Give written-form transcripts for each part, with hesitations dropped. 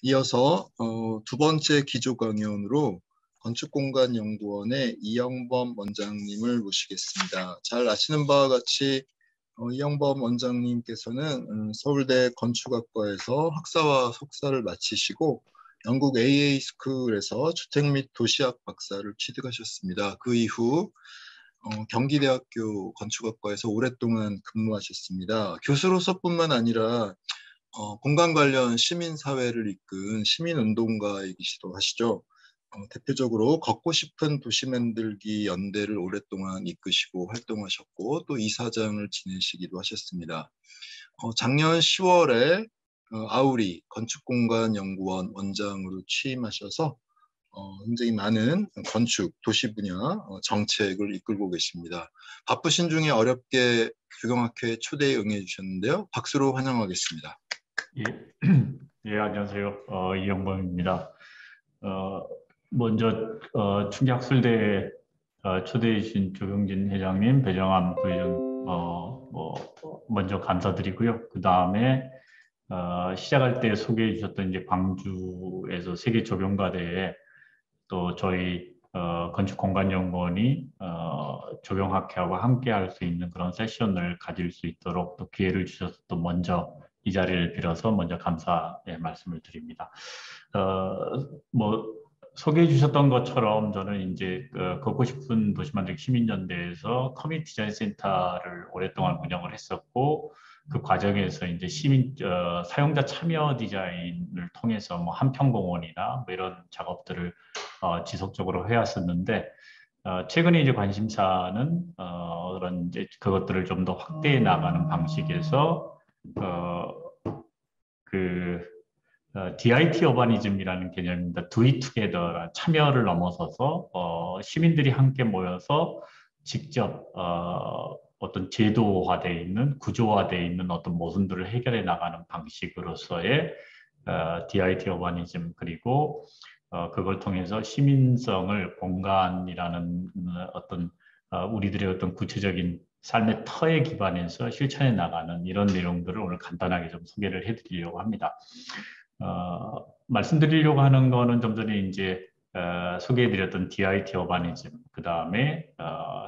이어서 두 번째 기조 강연으로 건축공간연구원의 이영범 원장님을 모시겠습니다. 잘 아시는 바와 같이 이영범 원장님께서는 서울대 건축학과에서 학사와 석사를 마치시고 영국 AA 스쿨에서 주택 및 도시학 박사를 취득하셨습니다. 그 이후 경기대학교 건축학과에서 오랫동안 근무하셨습니다. 교수로서뿐만 아니라 공간 관련 시민사회를 이끈 시민운동가이기도 하시죠. 대표적으로 걷고 싶은 도시 만들기 연대를 오랫동안 이끄시고 활동하셨고 또 이사장을 지내시기도 하셨습니다. 작년 10월에 아우리 건축공간연구원 원장으로 취임하셔서 굉장히 많은 건축, 도시 분야 정책을 이끌고 계십니다. 바쁘신 중에 어렵게 교경학회 초대에 응해 주셨는데요. 박수로 환영하겠습니다. 예, 예, 안녕하세요. 이영범입니다. 먼저 충격술대에 초대해 주신 조경진 회장님, 배정암 부회장 먼저 감사드리고요. 그 다음에 시작할 때 소개해 주셨던 이제 광주에서 세계 조경과대에 또 저희 건축공간연구원이 조경학회하고 함께 할 수 있는 그런 세션을 가질 수 있도록 또 기회를 주셔서 또 먼저 이 자리를 빌어서 먼저 감사의 말씀을 드립니다. 소개해 주셨던 것처럼 저는 이제 걷고 싶은 도시 만들기 시민연대에서 커뮤니티 디자인 센터를 오랫동안 운영을 했었고 그 과정에서 이제 사용자 참여 디자인을 통해서 뭐 한평공원이나 뭐 이런 작업들을 지속적으로 해왔었는데 최근에 이제 관심사는 그런 이제 그것들을 좀 더 확대해 나가는 방식에서 DIT 어바니즘이라는 개념입니다. Do it together, 참여를 넘어서서 시민들이 함께 모여서 직접 어떤 제도화되어 있는, 구조화되어 있는 어떤 모순들을 해결해 나가는 방식으로서의 DIT 어바니즘, 그리고 그걸 통해서 시민성을 공간이라는 어떤 우리들의 어떤 구체적인 삶의 터에 기반해서 실천해 나가는 이런 내용들을 오늘 간단하게 좀 소개를 해드리려고 합니다. 말씀드리려고 하는 거는 좀 전에 이제 소개해드렸던 DIT 어바니즘, 그 다음에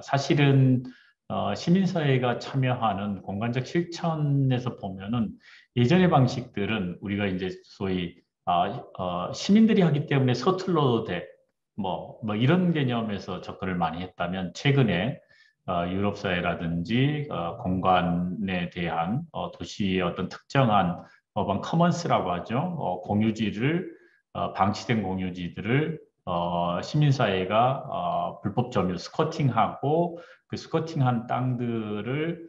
사실은 시민사회가 참여하는 공간적 실천에서 보면은 예전의 방식들은 우리가 이제 소위 시민들이 하기 때문에 서툴러도 돼. 뭐 이런 개념에서 접근을 많이 했다면 최근에 유럽 사회라든지 공간에 대한 도시의 어떤 특정한 어반 커먼스라고 하죠. 공유지를 방치된 공유지들을 시민사회가 불법 점유 스쿼팅하고 그 스쿼팅한 땅들을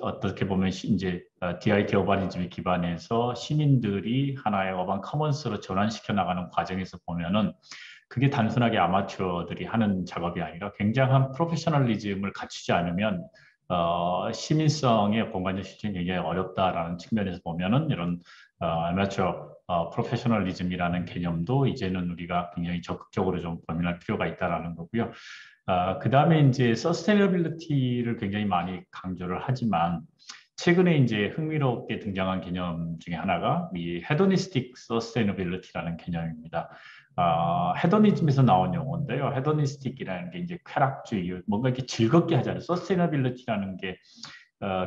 어떻게 보면 이제 DIT 어바니즘에 기반해서 시민들이 하나의 어반 커먼스로 전환시켜 나가는 과정에서 보면은 그게 단순하게 아마추어들이 하는 작업이 아니라 굉장한 프로페셔널리즘을 갖추지 않으면 시민성의 공간적 실천이 굉장히 어렵다라는 측면에서 보면은 이런 아마추어 프로페셔널리즘이라는 개념도 이제는 우리가 굉장히 적극적으로 좀 고민할 필요가 있다라는 거고요. 그 다음에 이제 서스테이너빌리티를 굉장히 많이 강조를 하지만 최근에 이제 흥미롭게 등장한 개념 중에 하나가 이 헤도니스틱 서스테이너빌리티라는 개념입니다. 헤도니즘에서 나온 용어인데요. 헤도니스틱이라는 게 이제 쾌락주의, 뭔가 이렇게 즐겁게 하잖아요. 서스테이너빌리티라는 게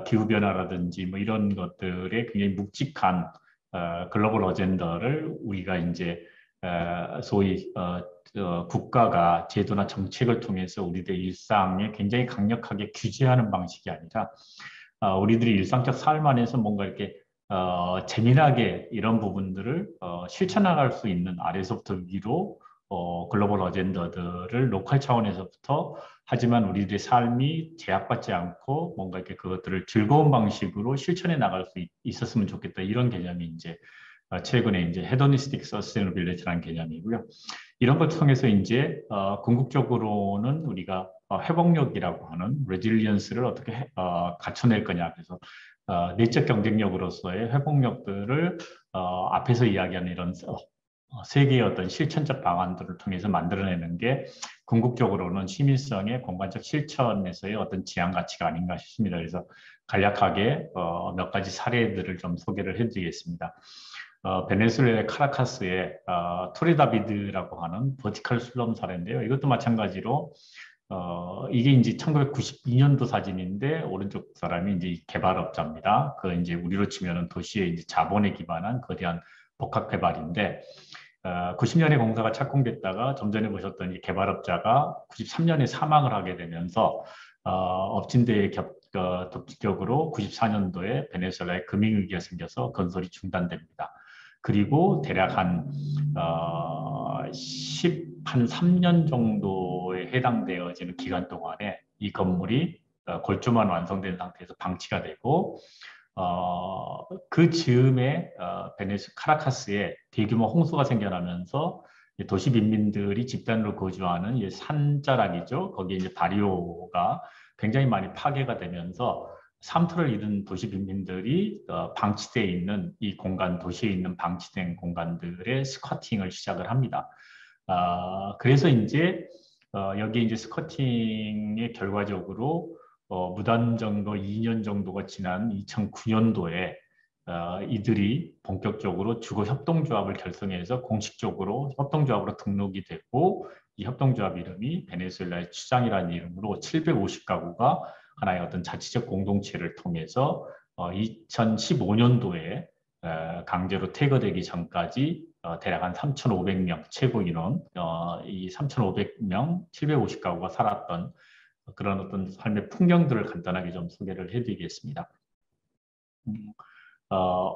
기후변화라든지 뭐 이런 것들에 굉장히 묵직한 글로벌 어젠더를 우리가 이제 소위 국가가 제도나 정책을 통해서 우리들의 일상에 굉장히 강력하게 규제하는 방식이 아니라 우리들이 일상적 삶 안에서 뭔가 이렇게 재미나게 이런 부분들을 실천나갈 수 있는 아래서부터 위로 글로벌 어젠더들을 로컬 차원에서부터 하지만 우리들의 삶이 제약받지 않고 뭔가 이렇게 그것들을 즐거운 방식으로 실천해 나갈 수 있었으면 좋겠다 이런 개념이 이제 최근에 이제 헤도니스틱 서스테이너빌리티라는 개념이고요. 이런 걸 통해서 이제 궁극적으로는 우리가 회복력이라고 하는 레질리언스를 어떻게 갖춰낼 거냐. 그래서 내적 경쟁력으로서의 회복력들을 앞에서 이야기하는 이런 세계의 어떤 실천적 방안들을 통해서 만들어내는 게 궁극적으로는 시민성의 공간적 실천에서의 어떤 지향 가치가 아닌가 싶습니다. 그래서 간략하게 몇 가지 사례들을 좀 소개를 해드리겠습니다. 베네수엘라의 카라카스의 토레다비드라고 하는 버티컬 슬럼 사례인데요. 이것도 마찬가지로 이게 이제 1992년도 사진인데 오른쪽 사람이 이제 개발업자입니다. 그 이제 우리로 치면은 도시의 이제 자본에 기반한 거대한 복합 개발인데 90년에 공사가 착공됐다가 좀 전에 보셨던 이 개발업자가 93년에 사망을 하게 되면서 엎친 데에 덮치격으로 94년도에 베네수엘라에 금융위기가 생겨서 건설이 중단됩니다. 그리고 대략 한 3년 정도에 해당되어지는 기간 동안에 이 건물이 골조만 완성된 상태에서 방치가 되고 그 즈음에 카라카스에 대규모 홍수가 생겨나면서 도시 빈민들이 집단으로 거주하는 산자락이죠. 거기에 이제 바리오가 굉장히 많이 파괴가 되면서 삼투를 잃은 도시 빈민들이 방치되어 있는 이 공간, 도시에 있는 방치된 공간들의 스쿼팅을 시작을 합니다. 그래서 이제 여기 이제 스쿼팅의 결과적으로 무단 점거 2년 정도가 지난 2009년도에 이들이 본격적으로 주거 협동조합을 결성해서 공식적으로 협동조합으로 등록이 됐고 이 협동조합 이름이 베네수엘라의 추장이라는 이름으로 750가구가 하나의 어떤 자치적 공동체를 통해서 2015년도에 강제로 퇴거되기 전까지 대략 한 3,500명 최고 인원, 이 3,500명, 750가구가 살았던 그런 어떤 삶의 풍경들을 간단하게 좀 소개를 해드리겠습니다.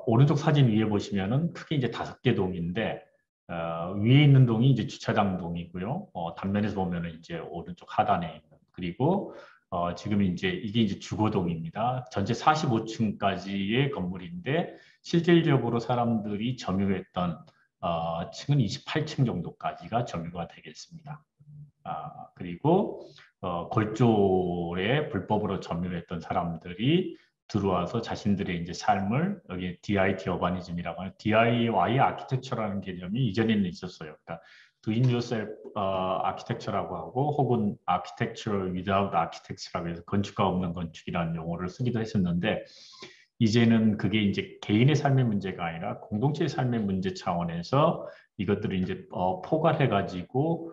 오른쪽 사진 위에 보시면은 크게 이제 5개 동인데 위에 있는 동이 이제 주차장 동이고요. 단면에서 보면은 이제 오른쪽 하단에 있는 그리고 지금 이제 이게 이제 주거동입니다. 전체 45층까지의 건물인데 실질적으로 사람들이 점유했던 층은 28층 정도까지가 점유가 되겠습니다. 그리고 골조에 불법으로 점유했던 사람들이 들어와서 자신들의 이제 삶을 여기 DIT 어바니즘이라고 하는 DIY 아키텍처라는 개념이 이전에는 있었어요. 그러니까 Do it yourself 아키텍처라고 하고 혹은 Architecture without architect라고 해서 건축가 없는 건축이라는 용어를 쓰기도 했었는데 이제는 그게 이제 개인의 삶의 문제가 아니라 공동체의 삶의 문제 차원에서 이것들을 이제 포괄해가지고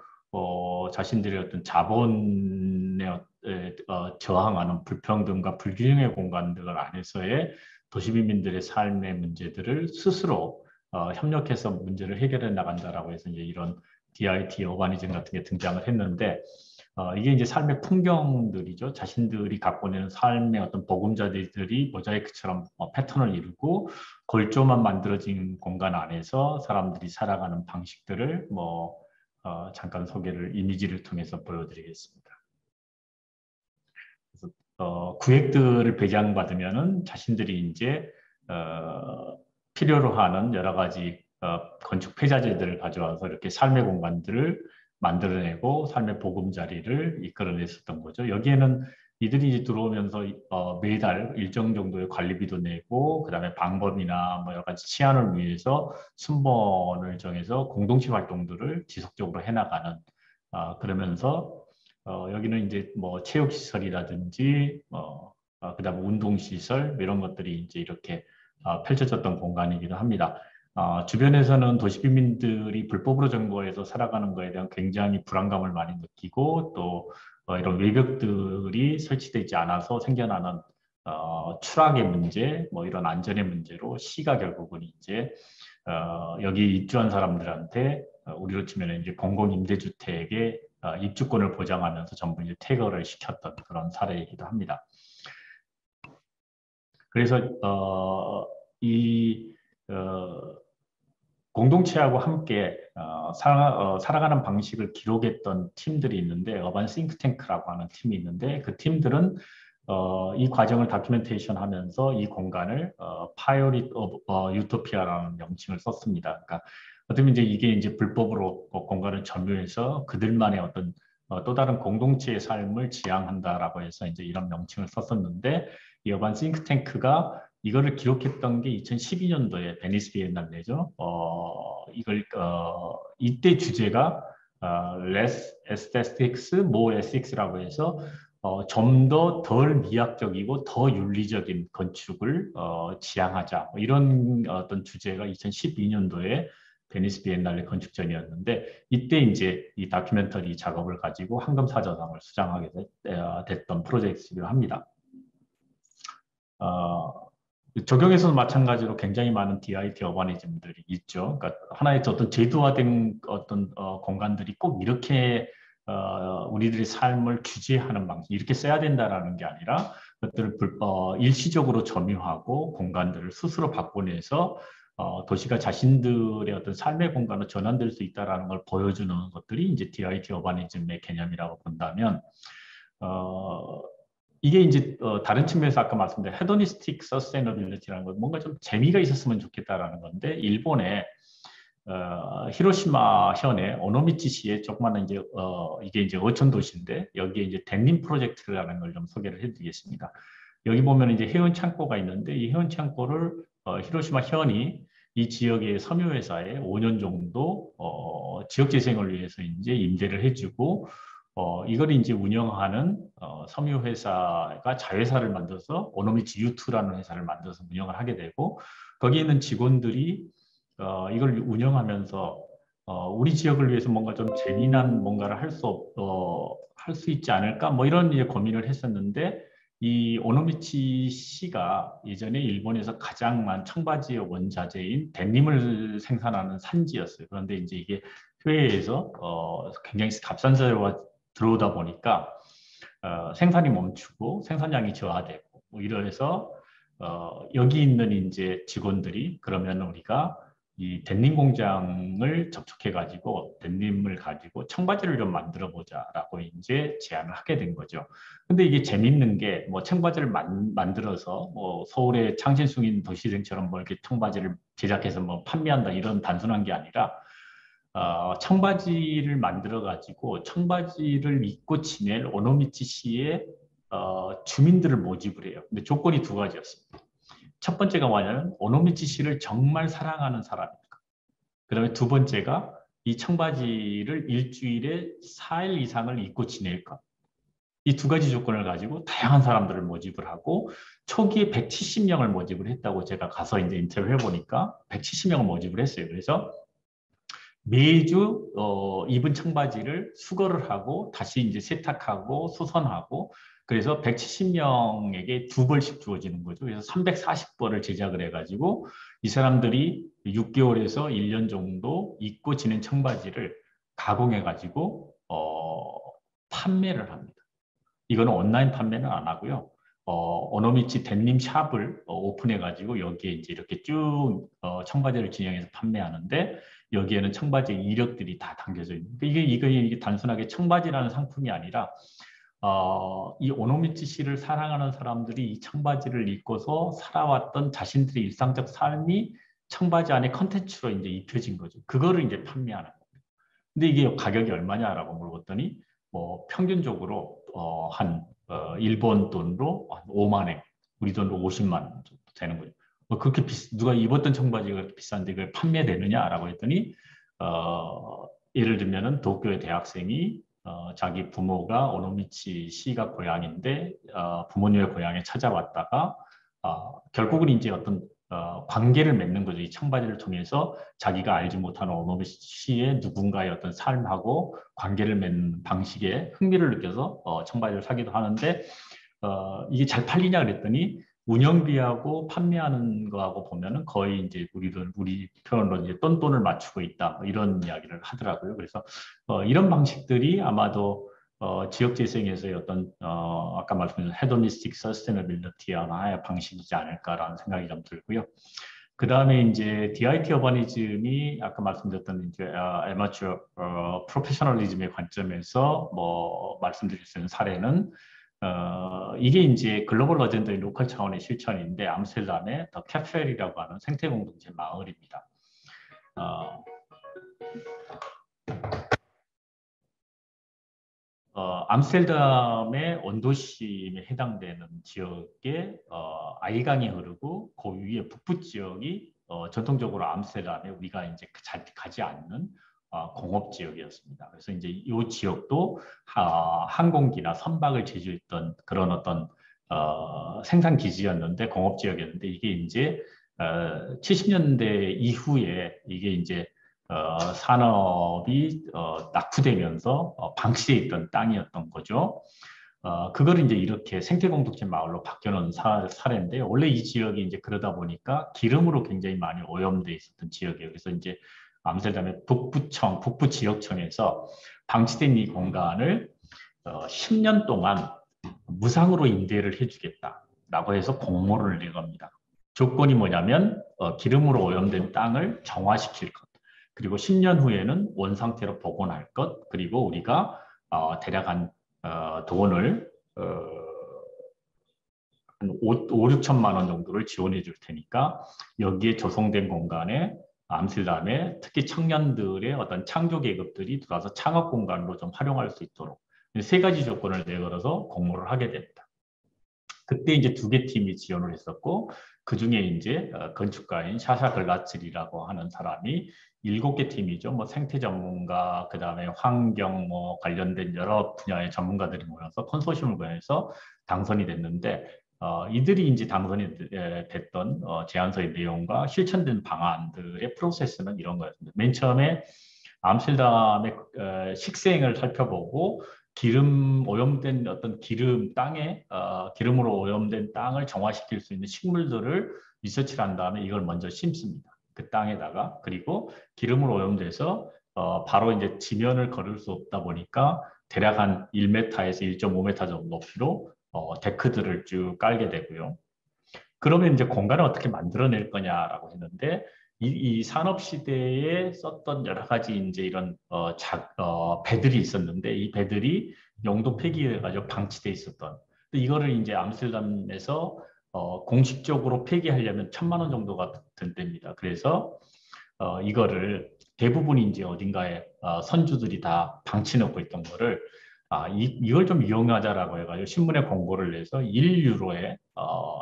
자신들의 어떤 자본에 저항하는 불평등과 불균형의 공간들 안에서의 도시민들의 삶의 문제들을 스스로 협력해서 문제를 해결해 나간다라고 해서 이제 이런 DIT 어바니즘 같은 게 등장을 했는데 이게 이제 삶의 풍경들이죠. 자신들이 갖고 있는 삶의 어떤 보금자리들이 모자이크처럼 패턴을 이루고 골조만 만들어진 공간 안에서 사람들이 살아가는 방식들을 잠깐 소개를 이미지를 통해서 보여드리겠습니다. 그래서 구획들을 배정받으면은 자신들이 이제 필요로 하는 여러 가지 건축 폐자재들을 가져와서 이렇게 삶의 공간들을 만들어내고 삶의 보금자리를 이끌어냈었던 거죠. 여기에는 이들이 이제 들어오면서 매달 일정 정도의 관리비도 내고 그다음에 방범이나 여러 가지 치안을 위해서 순번을 정해서 공동체 활동들을 지속적으로 해나가는 그러면서 여기는 이제 체육시설이라든지 그다음에 운동시설 이런 것들이 이제 이렇게 펼쳐졌던 공간이기도 합니다. 주변에서는 도시빈민들이 불법으로 점거해서 살아가는 것에 대한 굉장히 불안감을 많이 느끼고 또 이런 외벽들이 설치되지 않아서 생겨나는 추락의 문제, 이런 안전의 문제로 시가 결국은 이제 여기 입주한 사람들한테 우리로 치면 이제 공공임대주택의 입주권을 보장하면서 전부 이제 퇴거를 시켰던 그런 사례이기도 합니다. 그래서 이 공동체하고 함께 살아가는 방식을 기록했던 팀들이 있는데 어반 싱크탱크라고 하는 팀이 있는데 그 팀들은 이 과정을 다큐멘테이션 하면서 이 공간을 파이오릿 오브 유토피아라는 명칭을 썼습니다. 그러니까 어떻게 보면 이게 이제 불법으로 공간을 점유해서 그들만의 어떤 또 다른 공동체의 삶을 지향한다라고 해서 이제 이런 명칭을 썼었는데 이 어반 싱크탱크가 이거를 기록했던 게 2012년도에 베니스 비엔날레죠. 이때 주제가 less aesthetics, more ethics라고 해서 좀 더 덜 미학적이고 더 윤리적인 건축을 지향하자. 뭐 이런 어떤 주제가 2012년도에 베니스 비엔날레 건축전이었는데 이때 이제 이 다큐멘터리 작업을 가지고 황금사자상을 수상하게 됐던 프로젝트이기도 합니다. 적용에서도 마찬가지로 굉장히 많은 DIT 어바니즘들이 있죠. 그러니까 하나의 어떤 제도화된 어떤 공간들이 꼭 이렇게 우리들의 삶을 규제하는 방식, 이렇게 써야 된다라는 게 아니라 그것들을 일시적으로 점유하고 공간들을 스스로 바꿔내서 도시가 자신들의 어떤 삶의 공간으로 전환될 수 있다라는 걸 보여주는 것들이 이제 DIT 어바니즘의 개념이라고 본다면 이게 이제 다른 측면에서 아까 말씀드린 헤도니스틱 서스테너빌리티라는 건 뭔가 좀 재미가 있었으면 좋겠다라는 건데 일본의 히로시마 현의 오노미치시의 조그마한 이제 이게 이제 어촌 도시인데 여기에 이제 덴림 프로젝트라는 걸 좀 소개를 해드리겠습니다. 여기 보면 이제 해운 창고가 있는데 이 해운 창고를 히로시마 현이 이 지역의 섬유회사에 5년 정도 지역 재생을 위해서 이제 임대를 해주고 이걸 이제 운영하는 섬유회사가 자회사를 만들어서 오노미치 유투라는 회사를 만들어서 운영을 하게 되고 거기에 있는 직원들이 이걸 운영하면서 우리 지역을 위해서 뭔가 좀 재미난 뭔가를 할 수 있지 않을까 뭐 이런 이제 고민을 했었는데 이 오노미치 시가 예전에 일본에서 가장 많은 청바지의 원자재인 데님을 생산하는 산지였어요. 그런데 이제 이게 해외에서 굉장히 값싼 들어오다 보니까 생산이 멈추고 생산량이 저하되고 뭐 이러해서 여기 있는 이제 직원들이 그러면 우리가 이 데님 공장을 접촉해 가지고 데님을 가지고 청바지를 좀 만들어 보자라고 이제 제안을 하게 된 거죠. 근데 이게 재밌는 게 뭐 청바지를 만들어서 뭐 서울의 창신숭인 도시생처럼 뭐 이렇게 청바지를 제작해서 뭐 판매한다 이런 단순한 게 아니라 청바지를 만들어 가지고 청바지를 입고 지낼 오노미치시의 주민들을 모집을 해요. 근데 조건이 두 가지였습니다. 첫 번째가 뭐냐면 오노미치시를 정말 사랑하는 사람입니다. 그다음에 두 번째가 이 청바지를 일주일에 4일 이상을 입고 지낼까. 이 두 가지 조건을 가지고 다양한 사람들을 모집을 하고 초기에 170명을 모집을 했다고 제가 가서 이제 인터뷰를 해보니까 170명을 모집을 했어요. 그래서 매주 입은 청바지를 수거를 하고 다시 이제 세탁하고 수선하고 그래서 170명에게 2벌씩 주어지는 거죠. 그래서 340벌을 제작을 해가지고 이 사람들이 6개월에서 1년 정도 입고 지낸 청바지를 가공해가지고 판매를 합니다. 이거는 온라인 판매는 안 하고요. 오노미치 데님 샵을 오픈해가지고 여기에 이제 이렇게 쭉 청바지를 진행해서 판매하는데 여기에는 청바지 이력들이 다 담겨져 있는. 이게 단순하게 청바지라는 상품이 아니라 이 오노미치 시를 사랑하는 사람들이 이 청바지를 입고서 살아왔던 자신들의 일상적 삶이 청바지 안에 컨텐츠로 이제 입혀진 거죠. 그거를 이제 판매하는 겁니다. 근데 이게 가격이 얼마냐라고 물어봤더니 뭐 평균적으로 한 일본 돈으로 한 5만 엔, 우리 돈으로 50만 원 정도 되는 거죠. 뭐 그렇게 누가 입었던 청바지가 비싼데 이걸 판매되느냐라고 했더니 예를 들면은 도쿄의 대학생이 자기 부모가 오노미치 시가 고향인데 부모님의 고향에 찾아왔다가 결국은 이제 어떤 관계를 맺는 거죠. 이 청바지를 통해서 자기가 알지 못하는 오노미치의 누군가의 어떤 삶하고 관계를 맺는 방식에 흥미를 느껴서 청바지를 사기도 하는데 이게 잘 팔리냐 그랬더니 운영비하고 판매하는 거하고 보면은 거의 이제 우리 표현으로 이제 똔똔을 맞추고 있다 뭐 이런 이야기를 하더라고요. 그래서 이런 방식들이 아마도 지역 재생에서의 어떤 아까 말씀드린 헤도니스틱 서스테너빌리티 하나의 방식이지 않을까라는 생각이 좀 들고요. 그 다음에 이제 DIT 어바니즘이 아까 말씀드렸던 이제 아마추어 프로페셔널리즘의 관점에서 뭐 말씀드릴 수 있는 사례는 이게 이제 글로벌 어젠더의 로컬 차원의 실천인데 암스테르담의 더 캐펠이라고 하는 생태 공동체 마을입니다. 암스테르담의 원도심에 해당되는 지역에 아이강이 흐르고 그 위에 북부 지역이 전통적으로 암스테르담에 우리가 이제 잘 가지 않는 공업 지역이었습니다. 그래서 이제 이 지역도 항공기나 선박을 제조했던 그런 어떤 생산 기지였는데 공업 지역이었는데 이게 이제 70년대 이후에 이게 이제 산업이 낙후되면서 방치돼 있던 땅이었던 거죠. 그걸 이제 이렇게 생태공동체 마을로 바뀌어놓은 사례인데 원래 이 지역이 이제 그러다 보니까 기름으로 굉장히 많이 오염돼 있었던 지역이에요. 그래서 이제 암스테르담의 북부 지역청에서 방치된 이 공간을 10년 동안 무상으로 임대를 해주겠다라고 해서 공모를 낸 겁니다. 조건이 뭐냐면 기름으로 오염된 땅을 정화시킬 것, 그리고 10년 후에는 원상태로 복원할 것, 그리고 우리가 대략 한 돈을 한 6천만 원 정도를 지원해 줄 테니까 여기에 조성된 공간에 암스테르담에 특히 청년들의 어떤 창조 계급들이 들어와서 창업 공간으로 좀 활용할 수 있도록 세 가지 조건을 내걸어서 공모를 하게 됩니다. 그때 이제 2개 팀이 지원을 했었고 그 중에 이제 건축가인 샤샤 글라츠리라고 하는 사람이 7개 팀이죠. 뭐 생태 전문가, 그 다음에 환경 뭐 관련된 여러 분야의 전문가들이 모여서 컨소시엄을 구해서 당선이 됐는데 이들이 이제 당선이 됐던 제안서의 내용과 실천된 방안들의 프로세스는 이런 거였습니다. 맨 처음에 암스테르담의 식생을 살펴보고 기름 오염된 어떤 땅에 기름으로 오염된 땅을 정화시킬 수 있는 식물들을 리서치를 한 다음에 이걸 먼저 심습니다. 그 땅에다가. 그리고 기름으로 오염돼서 바로 이제 지면을 걸을 수 없다 보니까 대략 한 1m에서 1.5m 정도 높이로 데크들을 쭉 깔게 되고요. 그러면 이제 공간을 어떻게 만들어낼 거냐라고 했는데 이 산업 시대에 썼던 여러 가지 이제 이런 배들이 있었는데 이 배들이 용도 폐기해가지고 방치돼 있었던. 이거를 이제 암스테르담에서 공식적으로 폐기하려면 1,000만 원 정도가 든답니다. 그래서 이거를 대부분 이제 어딘가에 선주들이 다 방치 놓고 있던 거를 이걸 좀 이용하자라고 해가지고 신문에 공고를 내서 1유로에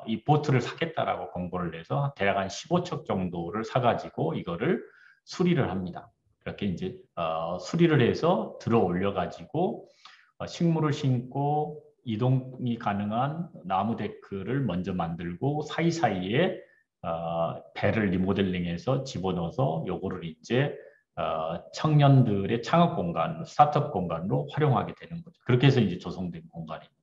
이 보트를 사겠다라고 공고를 내서 대략 한 15척 정도를 사가지고 이거를 수리를 합니다. 이렇게 이제 수리를 해서 들어 올려가지고 식물을 심고 이동이 가능한 나무 데크를 먼저 만들고 사이사이에 배를 리모델링해서 집어넣어서 요거를 이제 청년들의 창업 공간, 스타트업 공간으로 활용하게 되는 거죠. 그렇게 해서 이제 조성된 공간입니다.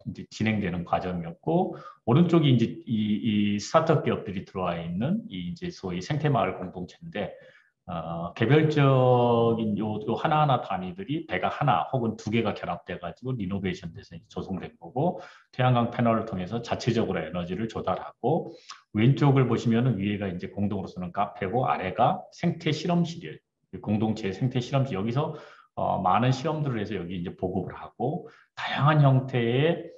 이제 진행되는 과정이었고 오른쪽이 이제 이 스타트업 기업들이 들어와 있는 이 이제 소위 생태마을 공동체인데 개별적인 요 하나하나 단위들이 배가 하나 혹은 2개가 결합돼 가지고 리노베이션 돼서 조성된 거고 태양광 패널을 통해서 자체적으로 에너지를 조달하고 왼쪽을 보시면은 위에가 이제 공동으로 쓰는 카페고 아래가 생태 실험실이에요. 공동체의 생태 실험실 여기서 많은 실험들을 해서 여기 이제 보급을 하고 다양한 형태의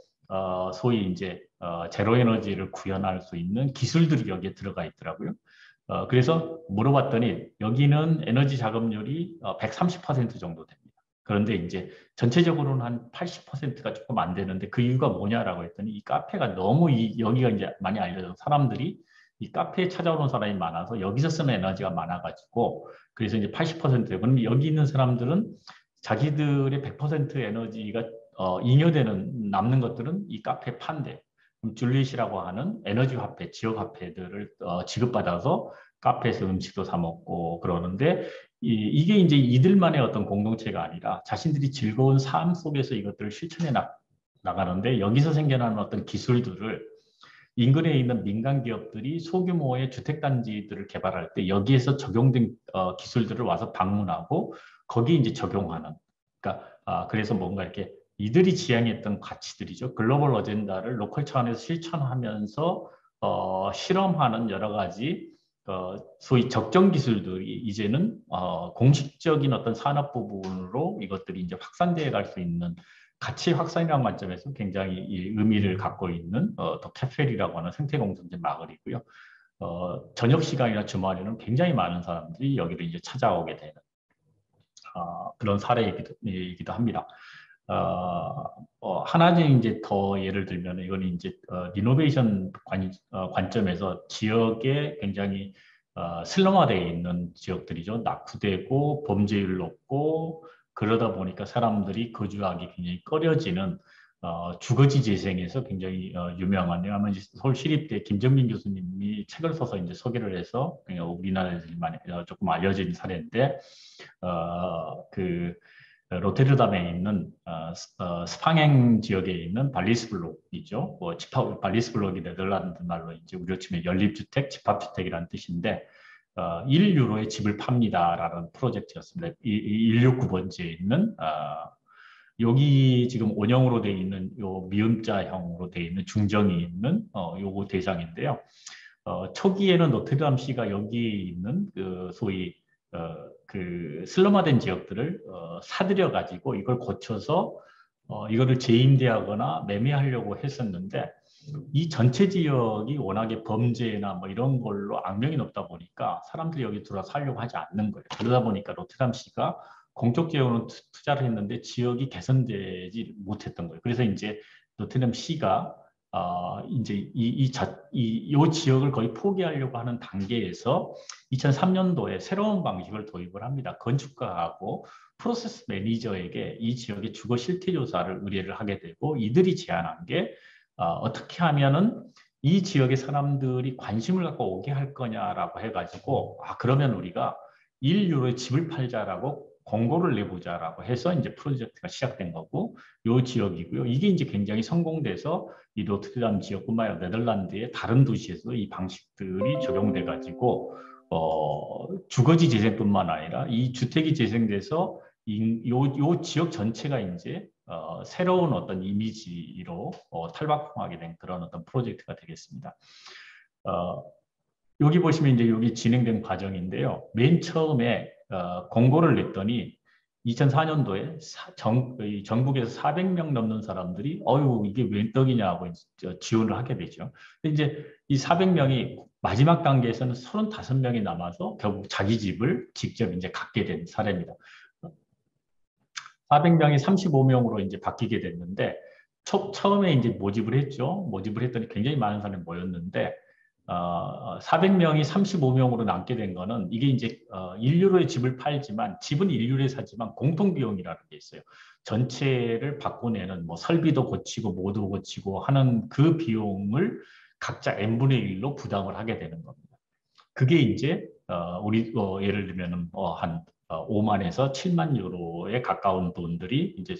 소위 이제 제로 에너지를 구현할 수 있는 기술들이 여기에 들어가 있더라고요. 그래서 물어봤더니 여기는 에너지 작업률이 130% 정도 됩니다. 그런데 이제 전체적으로는 한 80%가 조금 안 되는데 그 이유가 뭐냐라고 했더니 이 카페가 너무 여기가 이제 많이 알려져서 사람들이 이 카페에 찾아오는 사람이 많아서 여기서 쓰는 에너지가 많아가지고 그래서 이제 80%예요. 그럼 여기 있는 사람들은 자기들의 100% 에너지가 잉여되는 남는 것들은 이 카페에 판대. 줄릿이라고 하는 에너지 화폐, 지역 화폐들을 지급받아서 카페에서 음식도 사 먹고 그러는데 이게 이제 이들만의 어떤 공동체가 아니라 자신들이 즐거운 삶 속에서 이것들을 실천해 나가는데 여기서 생겨나는 어떤 기술들을 인근에 있는 민간 기업들이 소규모의 주택단지들을 개발할 때 여기에서 적용된 기술들을 와서 방문하고 거기에 이제 적용하는. 그러니까 그래서 뭔가 이렇게 이들이 지향했던 가치들이죠. 글로벌 어젠다를 로컬 차원에서 실천하면서 실험하는 여러 가지 소위 적정 기술들이 이제는 공식적인 어떤 산업 부분으로 이것들이 이제 확산되어 갈 수 있는 가치 확산이라는 관점에서 굉장히 의미를 갖고 있는 더 캐펠이라고 하는 생태공동체 마을이고요. 저녁 시간이나 주말에는 굉장히 많은 사람들이 여기를 이제 찾아오게 되는 그런 사례이기도 합니다. 하나는 이제 더 예를 들면 이건 이제 리노베이션 관점에서 지역에 굉장히 슬럼화되어 있는 지역들이죠. 낙후되고 범죄율 높고 그러다 보니까 사람들이 거주하기 굉장히 꺼려지는 주거지 재생에서 굉장히 유명한, 왜냐하면 서울시립대 김정민 교수님이 책을 써서 이제 소개를 해서 그냥 우리나라에서 많이 조금 알려진 사례인데, 그 로테르담에 있는 스팡행 지역에 있는 발리스블록이죠. 발리스블록이 네덜란드 말로 이제 우리로 치면 연립주택, 집합주택이라는 뜻인데 1유로에 집을 팝니다라는 프로젝트였습니다. 169번지에 있는 여기 지금 원형으로 되어 있는 요 미음자형으로 되어 있는 중정이 있는 요거 대상인데요. 초기에는 노트르담시가 여기에 있는 그 소위 그 슬럼화된 지역들을 사들여 가지고 이걸 고쳐서 이거를 재임대하거나 매매하려고 했었는데, 이 전체 지역이 워낙에 범죄나 뭐 이런 걸로 악명이 높다 보니까 사람들이 여기 들어와 살려고 하지 않는 거예요. 그러다 보니까 로테담시가 공적 지역으로 투자를 했는데 지역이 개선되지 못했던 거예요. 그래서 이제 노트담시가 이제 이 지역을 거의 포기하려고 하는 단계에서 2003년도에 새로운 방식을 도입을 합니다. 건축가하고 프로세스 매니저에게 이 지역의 주거 실태 조사를 의뢰를 하게 되고, 이들이 제안한 게 어떻게 하면은 이 지역의 사람들이 관심을 갖고 오게 할 거냐라고 해가지고, 그러면 우리가 1유로에 집을 팔자라고 공고를 내보자라고 해서 이제 프로젝트가 시작된 거고, 이 지역이고요. 이게 이제 굉장히 성공돼서 이 노트르담 지역뿐만 아니라 네덜란드의 다른 도시에서 이 방식들이 적용돼 가지고 주거지 재생뿐만 아니라 이 주택이 재생돼서 요 지역 전체가 이제 새로운 어떤 이미지로 탈바꿈하게 된 그런 어떤 프로젝트가 되겠습니다. 여기 보시면 이제 여기 진행된 과정인데요. 맨 처음에 공고를 냈더니 2004년도에 전국에서 400명 넘는 사람들이 이게 웬 떡이냐고 지원을 하게 되죠. 근데 이제 이 400명이 마지막 단계에서는 35명이 남아서 결국 자기 집을 직접 이제 갖게 된 사례입니다. 400명이 35명으로 이제 바뀌게 됐는데, 처음에 이제 모집을 했죠. 모집을 했더니 굉장히 많은 사람이 모였는데 400명이 35명으로 남게 된 거는, 이게 이제 1유로에 집을 팔지만 집은 1유로에 사지만 공통 비용이라는 게 있어요. 전체를 바꿔내는 뭐 설비도 고치고 뭐도 고치고 하는 그 비용을 각자 n분의 1로 부담을 하게 되는 겁니다. 그게 이제 우리 예를 들면은 한 5만에서 7만 유로에 가까운 돈들이 이제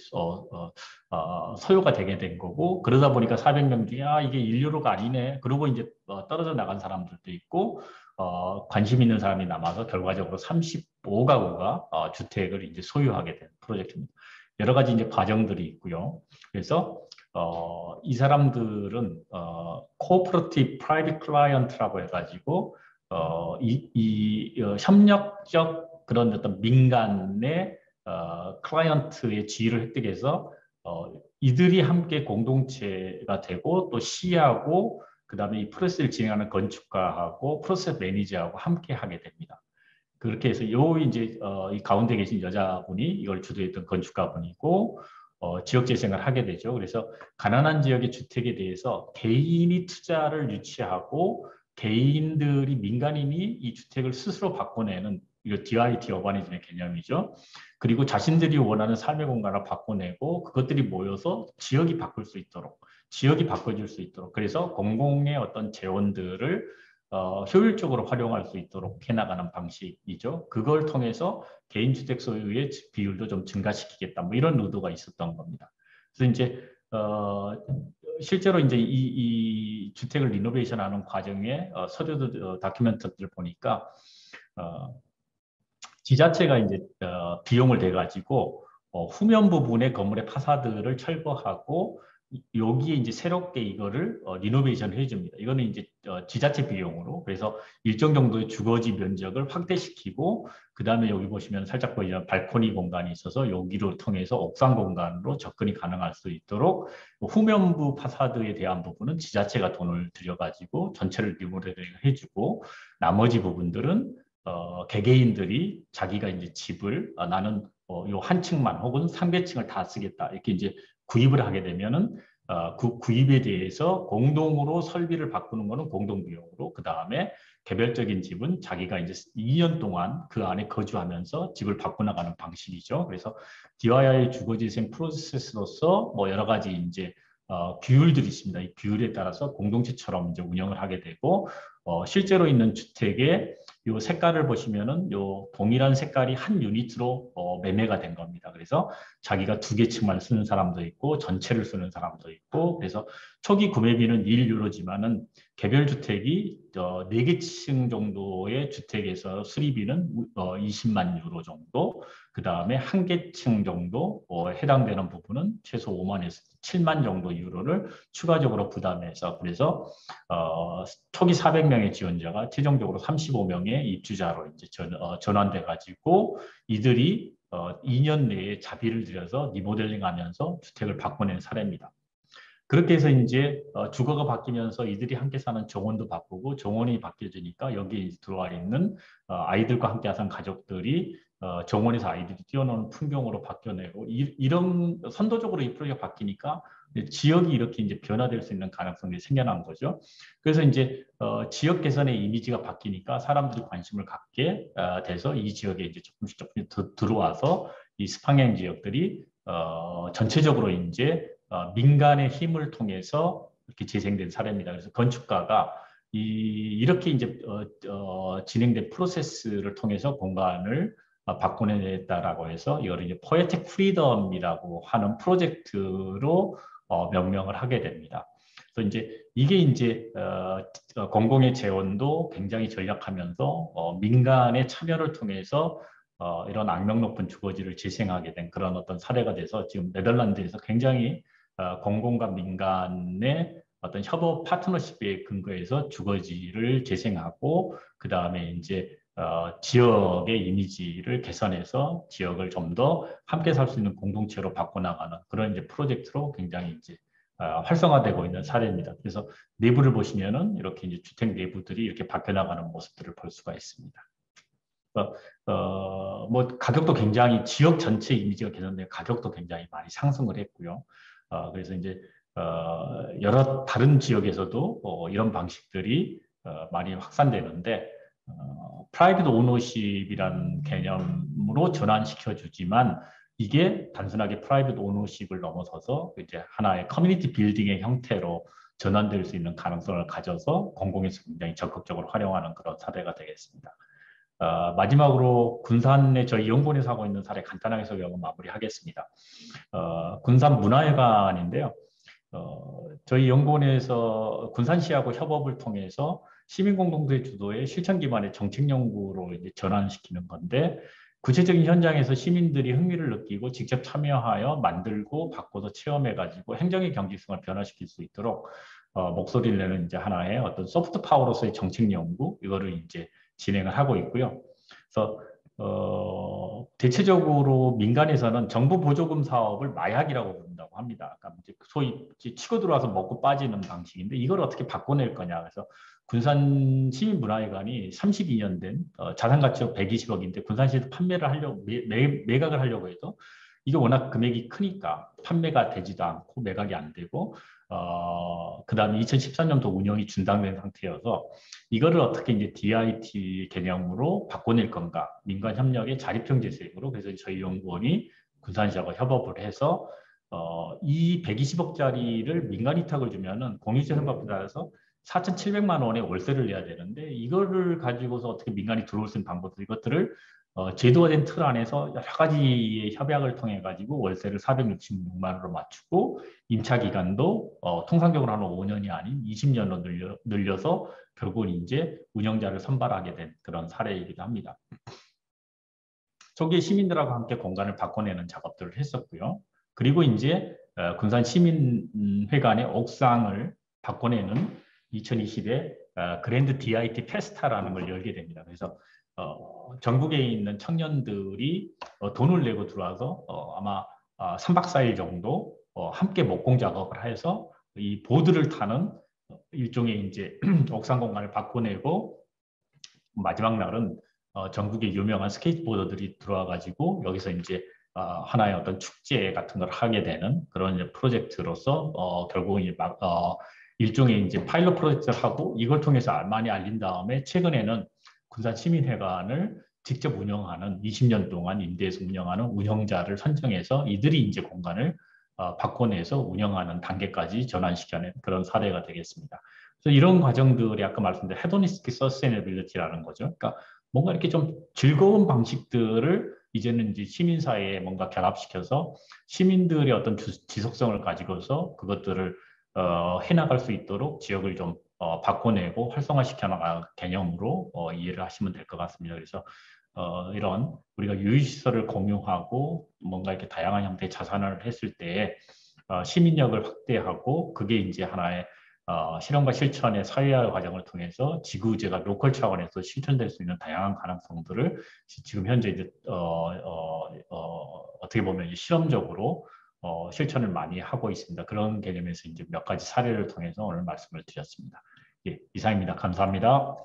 소요가 되게 된 거고, 그러다 보니까 400명 중에 이게 1유로가 아니네, 그러고 이제 떨어져 나간 사람들도 있고, 관심 있는 사람이 남아서 결과적으로 35가구가 주택을 이제 소유하게 된 프로젝트입니다. 여러 가지 이제 과정들이 있고요. 그래서 이 사람들은 코오퍼레이티브 프라이빗 클라이언트라고 해가지고 협력적 그런 어떤 민간의 클라이언트의 지위를 획득해서 이들이 함께 공동체가 되고, 또 시하고 그다음에 이 프로세스를 진행하는 건축가하고 프로세스 매니저하고 함께 하게 됩니다. 그렇게 해서 이제 이 가운데 계신 여자분이 이걸 주도했던 건축가분이고 지역 재생을 하게 되죠. 그래서 가난한 지역의 주택에 대해서 개인이 투자를 유치하고 개인들이, 민간인이 이 주택을 스스로 바꿔내는, 이거 DIT 어바니즘의 개념이죠. 그리고 자신들이 원하는 삶의 공간을 바꿔내고 그것들이 모여서 지역이 바꿀 수 있도록, 지역이 바꿔줄 수 있도록, 그래서 공공의 어떤 재원들을 효율적으로 활용할 수 있도록 해나가는 방식이죠. 그걸 통해서 개인주택 소유의 비율도 좀 증가시키겠다, 뭐 이런 의도가 있었던 겁니다. 그래서 이제 실제로 이제 이 주택을 리노베이션하는 과정에 서류들, 다큐멘터리를 보니까 지자체가 이제 비용을 대 가지고 후면 부분의 건물의 파사드를 철거하고 여기에 이제 새롭게 이거를 리노베이션을 해줍니다. 이거는 이제 지자체 비용으로, 그래서 일정 정도의 주거지 면적을 확대시키고, 그 다음에 여기 보시면 살짝 보이는 발코니 공간이 있어서 여기를 통해서 옥상 공간으로 접근이 가능할 수 있도록 후면부 파사드에 대한 부분은 지자체가 돈을 들여가지고 전체를 리모델링 해주고, 나머지 부분들은 개개인들이 자기가 이제 집을 나는 요 한 층만 혹은 상계층을 다 쓰겠다, 이렇게 이제 구입을 하게 되면은 구입에 대해서 공동으로 설비를 바꾸는 거는 공동 비용으로, 그 다음에 개별적인 집은 자기가 이제 2년 동안 그 안에 거주하면서 집을 바꿔나가는 방식이죠. 그래서 DIY 주거재생 프로세스로서 뭐 여러 가지 이제 규율들이 있습니다. 이 규율에 따라서 공동체처럼 이제 운영을 하게 되고, 실제로 있는 주택의 요 색깔을 보시면은 요 동일한 색깔이 한 유닛으로 매매가 된 겁니다. 그래서 자기가 2개 층만 쓰는 사람도 있고 전체를 쓰는 사람도 있고, 그래서 초기 구매비는 1유로지만은 개별 주택이 4개 층 정도의 주택에서 수리비는 20만 유로 정도, 그 다음에 1개층 정도 해당되는 부분은 최소 5만에서 7만 정도 유로를 추가적으로 부담해서, 그래서 초기 400명의 지원자가 최종적으로 35명의 입주자로 이제 전환돼 가지고 이들이 2년 내에 자비를 들여서 리모델링하면서 주택을 바꿔낸 사례입니다. 그렇게 해서 이제 주거가 바뀌면서 이들이 함께 사는 정원도 바꾸고, 정원이 바뀌어지니까 여기 들어와 있는 아이들과 함께 사는 가족들이 정원에서 아이들이 뛰어노는 풍경으로 바뀌어내고, 이런 선도적으로 이 프로젝트가 바뀌니까 지역이 이렇게 이제 변화될 수 있는 가능성이 생겨난 거죠. 그래서 이제 지역 개선의 이미지가 바뀌니까 사람들이 관심을 갖게 돼서 이 지역에 이제 조금씩 들어와서 이 스팡행 지역들이 전체적으로 이제 민간의 힘을 통해서 이렇게 재생된 사례입니다. 그래서 건축가가 이렇게 이제 진행된 프로세스를 통해서 공간을 바꿔내다라고 해서 이거를 이제 포에틱 프리덤이라고 하는 프로젝트로 명명을 하게 됩니다. 그래서 이게 이제 공공의 재원도 굉장히 절약하면서 민간의 참여를 통해서 이런 악명 높은 주거지를 재생하게 된 그런 어떤 사례가 돼서 지금 네덜란드에서 굉장히 공공과 민간의 어떤 협업 파트너십에 근거해서 주거지를 재생하고, 그 다음에 이제 지역의 이미지를 개선해서 지역을 좀 더 함께 살 수 있는 공동체로 바꿔나가는 그런 이제 프로젝트로 굉장히 이제 활성화되고 있는 사례입니다. 그래서 내부를 보시면은 이렇게 이제 주택 내부들이 이렇게 바뀌어나가는 모습들을 볼 수가 있습니다. 뭐 가격도 굉장히 지역 전체 이미지가 개선돼 가격도 굉장히 많이 상승을 했고요. 그래서 이제 여러 다른 지역에서도 이런 방식들이 많이 확산되는데, 프라이빗 오너십이라는 개념으로 전환시켜 주지만 이게 단순하게 프라이빗 오너십을 넘어서서 이제 하나의 커뮤니티 빌딩의 형태로 전환될 수 있는 가능성을 가져서 공공에서 굉장히 적극적으로 활용하는 그런 사례가 되겠습니다. 마지막으로 군산에 저희 연구원에서 하고 있는 사례 간단하게 소개하고 마무리하겠습니다. 군산 문화회관인데요. 저희 연구원에서 군산시하고 협업을 통해서 시민공동체 주도의 실천 기반의 정책 연구로 이제 전환시키는 건데, 구체적인 현장에서 시민들이 흥미를 느끼고 직접 참여하여 만들고 바꿔서 체험해가지고 행정의 경직성을 변화시킬 수 있도록 목소리를 내는 이제 하나의 어떤 소프트 파워로서의 정책 연구, 이거를 이제 진행을 하고 있고요. 그래서 대체적으로 민간에서는 정부 보조금 사업을 마약이라고 부른다고 합니다. 그러니까 이제 소위 치고 들어와서 먹고 빠지는 방식인데, 이걸 어떻게 바꿔낼 거냐. 그래서 군산 시민문화회관이 32년 된 자산 가치가 120억인데 군산시에서 판매를 하려고 매각을 하려고 해도 이게 워낙 금액이 크니까 판매가 되지도 않고 매각이 안 되고, 그 다음에 2013년도 운영이 중단된 상태여서 이거를 어떻게 이제 DIT 개념으로 바꿔낼 건가, 민간 협력의 자립형 재생으로. 그래서 저희 연구원이 군산시하고 협업을 해서 이 120억짜리를 민간 위탁을 주면은 공유재산법 따라서 4,700만 원의 월세를 내야 되는데, 이거를 가지고서 어떻게 민간이 들어올 수 있는 방법들, 이것들을 제도화된 틀 안에서 여러 가지의 협약을 통해 가지고 월세를 466만 원으로 맞추고, 임차 기간도 통상적으로 한 5년이 아닌 20년로 늘려서 결국은 이제 운영자를 선발하게 된 그런 사례이기도 합니다. 초기에 시민들하고 함께 공간을 바꿔내는 작업들을 했었고요. 그리고 이제 군산 시민회관의 옥상을 바꿔내는 2020에 그랜드 DIT 페스타라는 걸 열게 됩니다. 그래서 전국에 있는 청년들이 돈을 내고 들어와서 아마 3박 4일 정도 함께 목공 작업을 해서 이 보드를 타는 일종의 이제 옥상 공간을 바꿔내고, 마지막 날은 전국의 유명한 스케이트보더들이 들어와 가지고 여기서 이제 하나의 어떤 축제 같은 걸 하게 되는 그런 이제 프로젝트로서 결국은 이제 일종의 이제 파일럿 프로젝트를 하고 이걸 통해서 많이 알린 다음에 최근에는 군산 시민회관을 직접 운영하는 20년 동안 임대해서 운영하는 운영자를 선정해서 이들이 이제 공간을 바꿔내서 운영하는 단계까지 전환시켜낸 그런 사례가 되겠습니다. 그래서 이런 과정들이 아까 말씀드린 헤도니스틱 서스테이너빌리티라는 거죠. 그러니까 뭔가 이렇게 좀 즐거운 방식들을 이제는 이제 시민사회에 뭔가 결합시켜서 시민들의 어떤 지속성을 가지고서 그것들을 해나갈 수 있도록 지역을 좀 바꿔내고 활성화시켜 나갈 개념으로 이해를 하시면 될 것 같습니다. 그래서 이런 우리가 유휴시설을 공유하고 뭔가 이렇게 다양한 형태의 자산을 했을 때 시민력을 확대하고 그게 이제 하나의 실험과 실천의 사회화 과정을 통해서 지구제가 로컬 차원에서 실천될 수 있는 다양한 가능성들을 지금 현재 이제 어떻게 보면 이제 실험적으로 실천을 많이 하고 있습니다. 그런 개념에서 이제 몇 가지 사례를 통해서 오늘 말씀을 드렸습니다. 예, 이상입니다. 감사합니다.